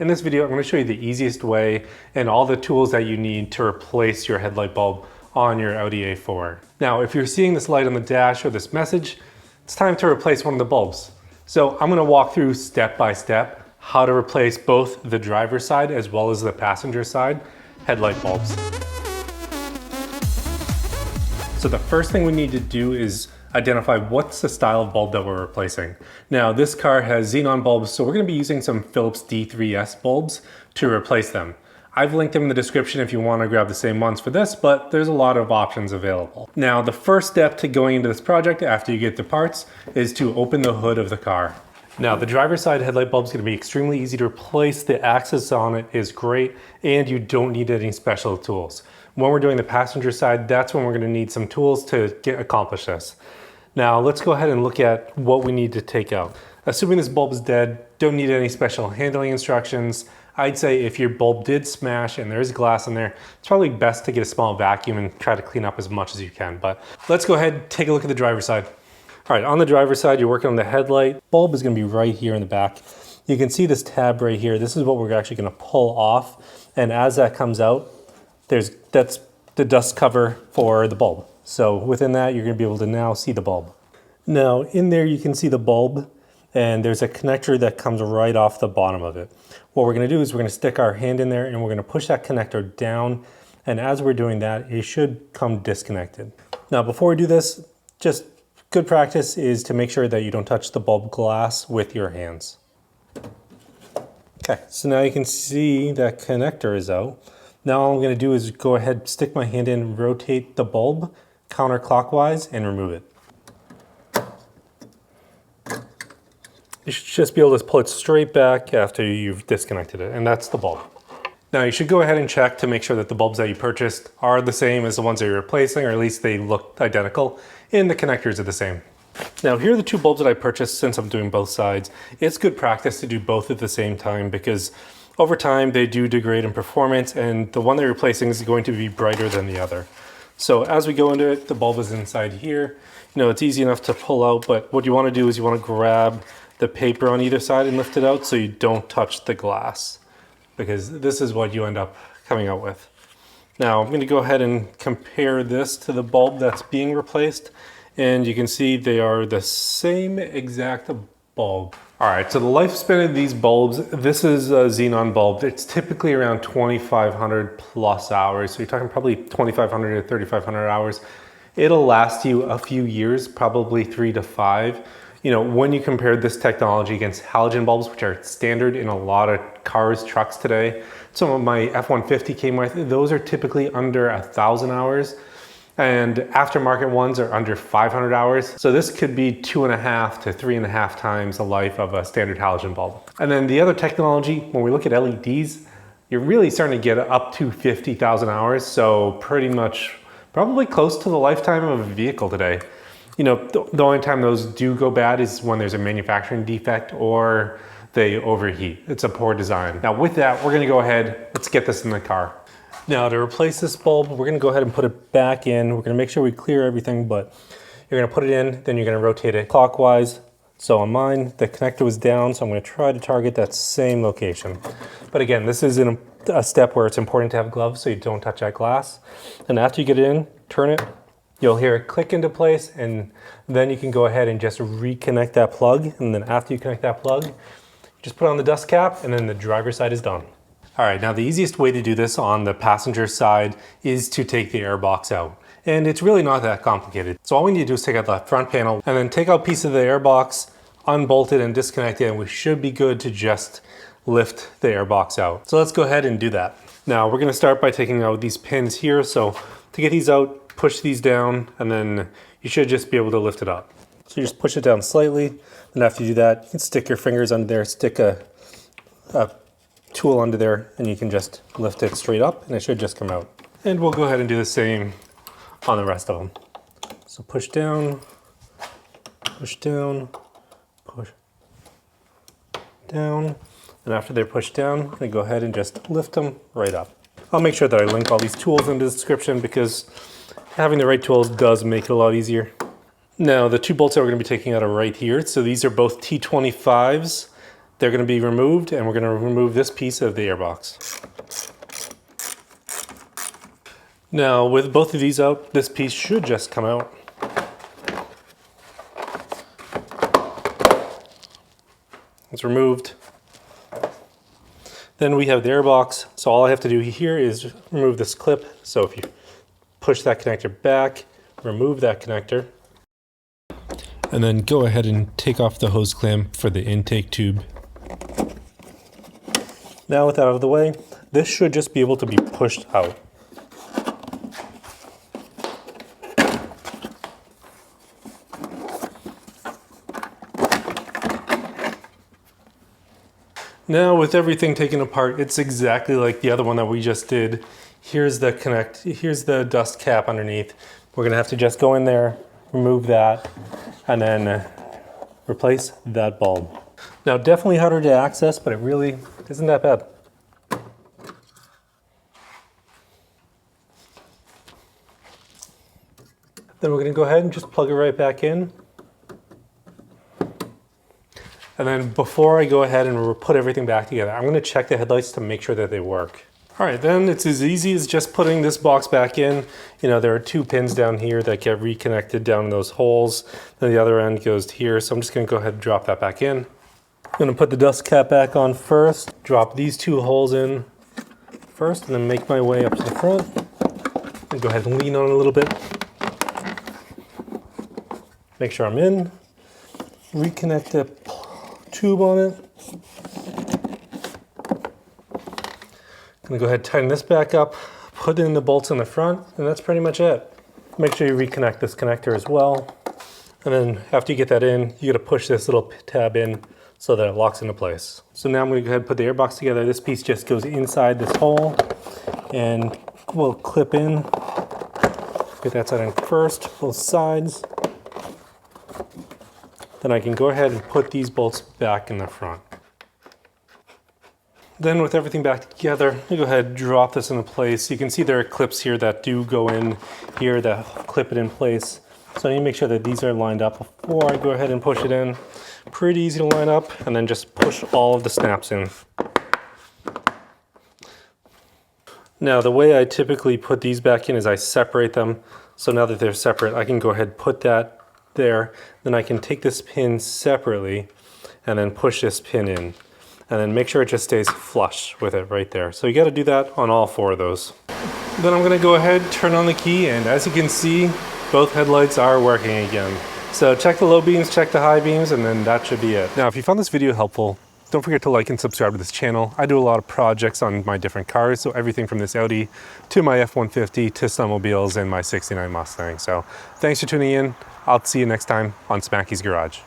In this video, I'm going to show you the easiest way and all the tools that you need to replace your headlight bulb on your Audi A4. Now, if you're seeing this light on the dash or this message, it's time to replace one of the bulbs. So I'm going to walk through step by step how to replace both the driver's side as well as the passenger side headlight bulbs. So the first thing we need to do is identify what's the style of bulb that we're replacing. Now this car has xenon bulbs, so we're going to be using some Philips D3S bulbs to replace them. I've linked them in the description if you want to grab the same ones for this, but there's a lot of options available. Now the first step to going into this project after you get the parts is to open the hood of the car. Now the driver's side headlight bulb is going to be extremely easy to replace. The access on it is great and you don't need any special tools. When we're doing the passenger side, that's when we're going to need some tools to accomplish this. Now let's go ahead and look at what we need to take out. Assuming this bulb is dead, don't need any special handling instructions. I'd say if your bulb did smash and there's glass in there, it's probably best to get a small vacuum and try to clean up as much as you can. But let's go ahead and take a look at the driver's side. All right, on the driver's side, you're working on the headlight. Bulb is going to be right here in the back. You can see this tab right here. This is what we're actually going to pull off. And as that comes out, that's the dust cover for the bulb. So within that, you're going to be able to now see the bulb. Now in there, you can see the bulb and there's a connector that comes right off the bottom of it. What we're going to do is we're going to stick our hand in there and we're going to push that connector down. And as we're doing that, it should come disconnected. Now, before we do this, just good practice is to make sure that you don't touch the bulb glass with your hands. Okay, so now you can see that connector is out. Now all I'm going to do is go ahead, stick my hand in, rotate the bulb counterclockwise and remove it. You should just be able to pull it straight back after you've disconnected it, and that's the bulb. Now you should go ahead and check to make sure that the bulbs that you purchased are the same as the ones that you're replacing, or at least they look identical and the connectors are the same. Now here are the two bulbs that I purchased since I'm doing both sides. It's good practice to do both at the same time because over time they do degrade in performance and the one they're replacing is going to be brighter than the other. So as we go into it, the bulb is inside here. You know, it's easy enough to pull out, but what you want to do is you want to grab the paper on either side and lift it out so you don't touch the glass, because this is what you end up coming out with. Now I'm going to go ahead and compare this to the bulb that's being replaced, and you can see they are the same exact bulb. All right, so the lifespan of these bulbs, this is a xenon bulb. It's typically around 2,500 plus hours. So you're talking probably 2,500 to 3,500 hours. It'll last you a few years, probably 3 to 5. You know, when you compare this technology against halogen bulbs, which are standard in a lot of cars, trucks today, some of my F-150 came with, those are typically under 1,000 hours. And aftermarket ones are under 500 hours. So this could be 2.5 to 3.5 times the life of a standard halogen bulb. And then the other technology, when we look at LEDs, you're really starting to get up to 50,000 hours. So pretty much, probably close to the lifetime of a vehicle today. You know, the only time those do go bad is when there's a manufacturing defect or they overheat. It's a poor design. Now with that, we're gonna go ahead, let's get this in the car. Now to replace this bulb, we're going to go ahead and put it back in. We're going to make sure we clear everything, but you're going to put it in, then you're going to rotate it clockwise. So on mine, the connector was down, so I'm going to try to target that same location. But again, this is in a step where it's important to have gloves so you don't touch that glass. And after you get it in, turn it, you'll hear it click into place, and then you can go ahead and just reconnect that plug. And then after you connect that plug, just put on the dust cap, and then the driver's side is done. All right, now the easiest way to do this on the passenger side is to take the airbox out. And it's really not that complicated. So all we need to do is take out the front panel and then take out a piece of the airbox, unbolt it and disconnect it, and we should be good to just lift the airbox out. So let's go ahead and do that. Now we're gonna start by taking out these pins here. So to get these out, push these down, and then you should just be able to lift it up. So you just push it down slightly, and after you do that, you can stick your fingers under there, stick a tool under there, and you can just lift it straight up and it should just come out. And we'll go ahead and do the same on the rest of them. So push down, push down, push down, and after they're pushed down, I'm gonna go ahead and just lift them right up. I'll make sure that I link all these tools in the description because having the right tools does make it a lot easier. Now the two bolts that we're gonna be taking out are right here. So these are both T25s. They're going to be removed, and we're going to remove this piece of the airbox. Now, with both of these out, this piece should just come out. It's removed. Then we have the airbox. So all I have to do here is remove this clip. So if you push that connector back, remove that connector, and then go ahead and take off the hose clamp for the intake tube. Now with that out of the way, this should just be able to be pushed out. Now with everything taken apart, it's exactly like the other one that we just did. Here's the dust cap underneath. We're gonna have to just go in there, remove that, and then replace that bulb. Now definitely harder to access, but it really isn't that bad. Then we're gonna go ahead and just plug it right back in. And then before I go ahead and put everything back together, I'm going to check the headlights to make sure that they work. All right, then it's as easy as just putting this box back in. You know, there are 2 pins down here that get reconnected down in those holes. Then the other end goes here. So I'm just going to go ahead and drop that back in. I'm going to put the dust cap back on first, drop these 2 holes in first, and then make my way up to the front. And go ahead and lean on it a little bit. Make sure I'm in. Reconnect the tube on it. Gonna go ahead and tighten this back up, put in the bolts in the front, and that's pretty much it. Make sure you reconnect this connector as well. And then after you get that in, you gotta push this little tab in so that it locks into place. So now I'm gonna go ahead and put the airbox together. This piece just goes inside this hole and will clip in. Get that side in first, both sides. Then I can go ahead and put these bolts back in the front. Then with everything back together, you go ahead and drop this into place. You can see there are clips here that do go in here that clip it in place. So I need to make sure that these are lined up before I go ahead and push it in. Pretty easy to line up, and then just push all of the snaps in. Now the way I typically put these back in is I separate them. So now that they're separate, I can go ahead and put that there. Then I can take this pin separately and then push this pin in. And then make sure it just stays flush with it right there. So you got to do that on all 4 of those. Then I'm going to go ahead, turn on the key, and as you can see, both headlights are working again. So check the low beams, check the high beams, and then that should be it. Now, if you found this video helpful, don't forget to like and subscribe to this channel. I do a lot of projects on my different cars, so everything from this Audi to my F-150 to snowmobiles and my '69 Mustang. So thanks for tuning in. I'll see you next time on Smackey's Garage.